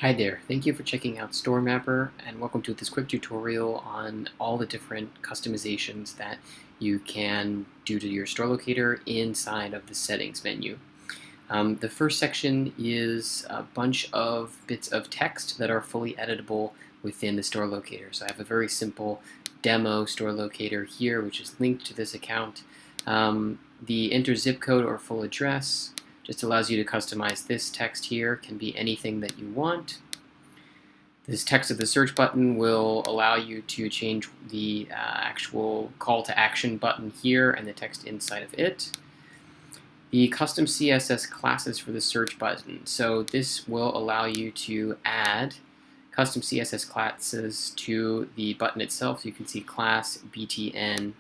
Hi there, thank you for checking out Storemapper and welcome to this quick tutorial on all the different customizations that you can do to your store locator inside of the settings menu. The first section is a bunch of bits of text that are fully editable within the store locator. So I have a very simple demo store locator here which is linked to this account. The enter zip code or full address just allows you to customize this text here. It can be anything that you want. This text of the search button will allow you to change the actual call to action button here and the text inside of it. The custom CSS classes for the search button. So this will allow you to add custom CSS classes to the button itself. So you can see class BTN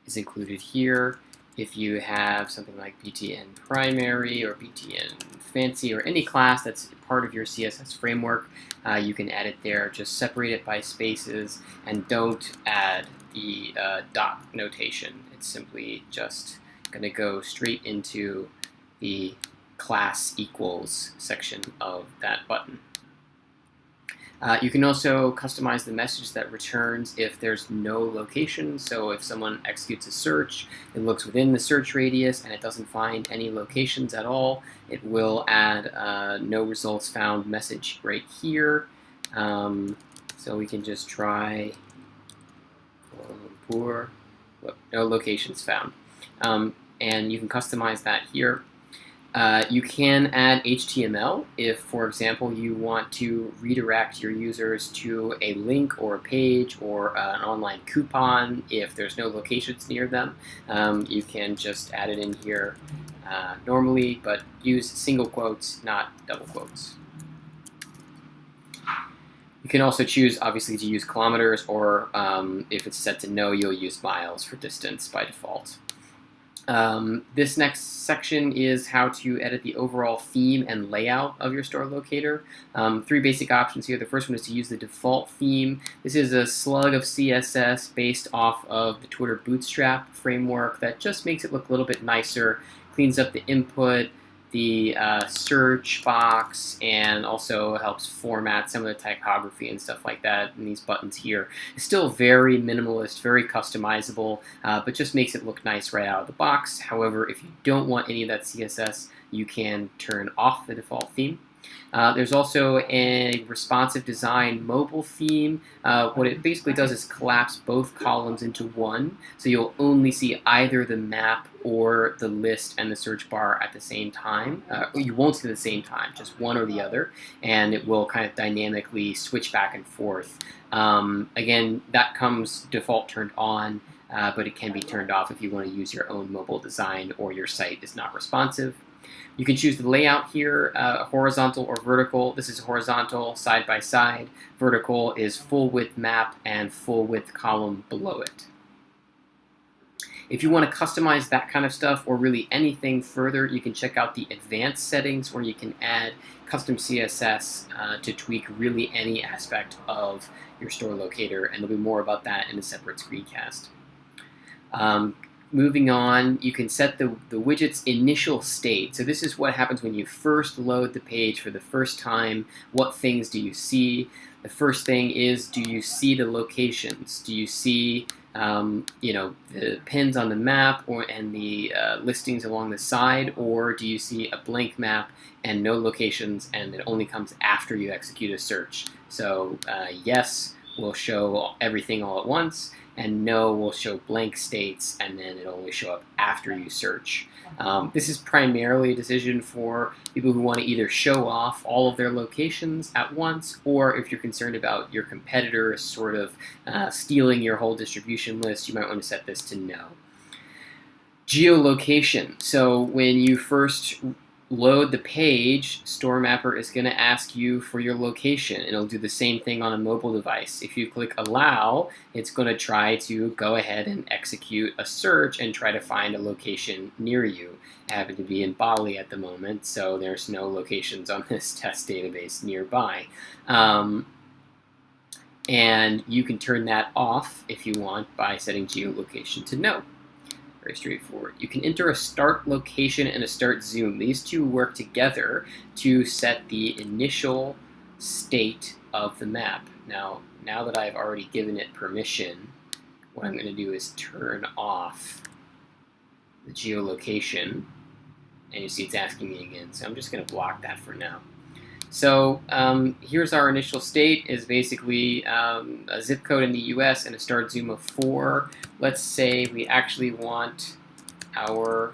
is included here. If you have something like BTN primary or BTN fancy or any class that's part of your CSS framework, you can add it there. Just separate it by spaces and don't add the dot notation. It's simply just going to go straight into the class equals section of that button. You can also customize the message that returns if there's no location. So if someone executes a search, it looks within the search radius and it doesn't find any locations at all, it will add no results found message right here. So we can just try no locations found. And you can customize that here. You can add HTML if, for example, you want to redirect your users to a link or a page or an online coupon. If there's no locations near them, you can just add it in here normally, but use single quotes, not double quotes. You can also choose, obviously, to use kilometers, or if it's set to no, you'll use miles for distance by default. This next section is how to edit the overall theme and layout of your store locator. Three basic options here. The first one is to use the default theme. This is a slug of CSS based off of the Twitter Bootstrap framework that just makes it look a little bit nicer, cleans up the input, the search box, and also helps format some of the typography and stuff like that. And these buttons here, it's still very minimalist, very customizable, but just makes it look nice right out of the box. However, if you don't want any of that CSS, you can turn off the default theme. There's also a responsive design mobile theme. What it basically does is collapse both columns into one, so you'll only see either the map or the list and the search bar at the same time. You won't see at the same time, just one or the other, and it will kind of dynamically switch back and forth. Again, that comes default turned on, but it can be turned off if you want to use your own mobile design or your site is not responsive. You can choose the layout here, horizontal or vertical. This is horizontal, side by side. Vertical is full width map and full width column below it. If you want to customize that kind of stuff or really anything further, you can check out the advanced settings where you can add custom CSS to tweak really any aspect of your store locator, and there'll be more about that in a separate screencast. Moving on, you can set the widget's initial state. So this is what happens when you first load the page for the first time. What things do you see? The first thing is, do you see the locations? Do you see the pins on the map and the listings along the side, or do you see a blank map and no locations, and it only comes after you execute a search? So yes will show everything all at once, and no will show blank states, and then it'll only show up after you search. This is primarily a decision for people who want to either show off all of their locations at once, or if you're concerned about your competitors sort of stealing your whole distribution list, you might want to set this to no. Geolocation. So when you first load the page, Storemapper is going to ask you for your location. It'll do the same thing on a mobile device. If you click allow, it's going to try to go ahead and execute a search and try to find a location near you. I happen to be in Bali at the moment, so there's no locations on this test database nearby. And you can turn that off if you want by setting geolocation to no. Very straightforward. You can enter a start location and a start zoom. These two work together to set the initial state of the map. Now that I've already given it permission, what I'm going to do is turn off the geolocation, and you see it's asking me again, so I'm just going to block that for now. So here's our initial state, is basically a zip code in the US and a start zoom of 4. Let's say we actually want our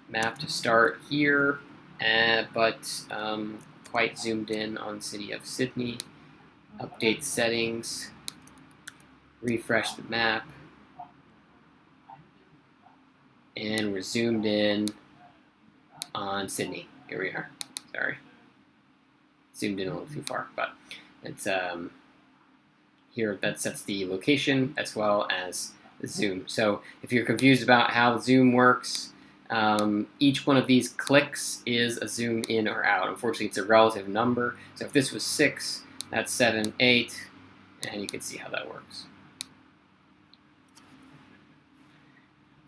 map to start here, but quite zoomed in on City of Sydney. Update settings, refresh the map, and we're zoomed in on Sydney. Here we are. Sorry, zoomed in a little too far, but it's here. That sets the location as well as the zoom. So if you're confused about how the zoom works, each one of these clicks is a zoom in or out. Unfortunately, it's a relative number. So if this was 6, that's 7, 8, and you can see how that works.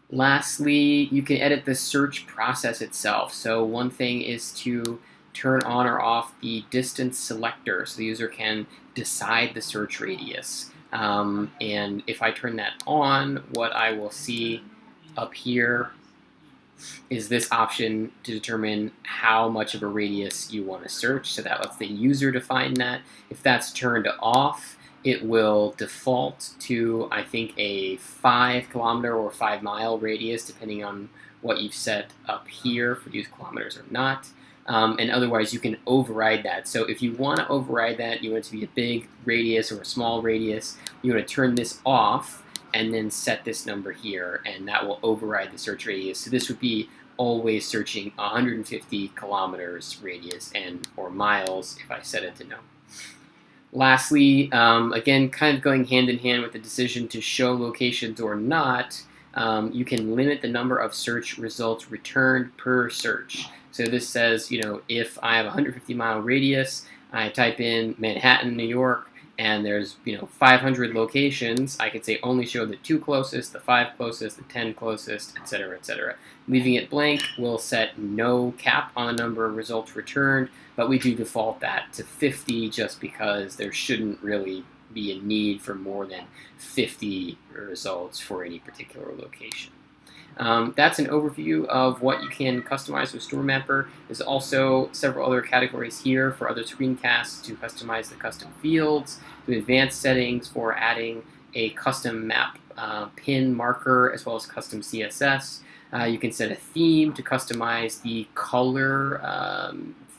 Lastly, you can edit the search process itself. So one thing is to turn on or off the distance selector, so the user can decide the search radius. And if I turn that on, what I will see up here is this option to determine how much of a radius you want to search. So that lets the user define that. If that's turned off, it will default to, I think, a 5 kilometer or 5 mile radius, depending on what you've set up here for use kilometers or not. And otherwise, you can override that. So if you want to override that, you want it to be a big radius or a small radius, you want to turn this off and then set this number here, and that will override the search radius. So this would be always searching 150 kilometers radius or miles if I set it to no. Lastly, again, kind of going hand in hand with the decision to show locations or not, you can limit the number of search results returned per search. So this says, if I have a 150-mile radius, I type in Manhattan, New York, and there's 500 locations, I could say only show the 2 closest, the 5 closest, the 10 closest, etc., etc. Leaving it blank will set no cap on the number of results returned, but we do default that to 50 just because there shouldn't really be a need for more than 50 results for any particular location. That's an overview of what you can customize with Storemapper. There's also several other categories here for other screencasts to customize the custom fields, the advanced settings for adding a custom map pin marker, as well as custom CSS. You can set a theme to customize the color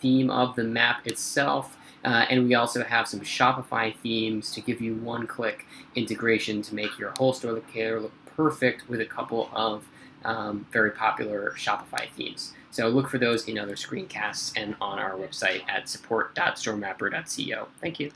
theme of the map itself. And we also have some Shopify themes to give you one-click integration to make your whole store locator look perfect with a couple of very popular Shopify themes. So look for those in other screencasts and on our website at support.storemapper.co. Thank you.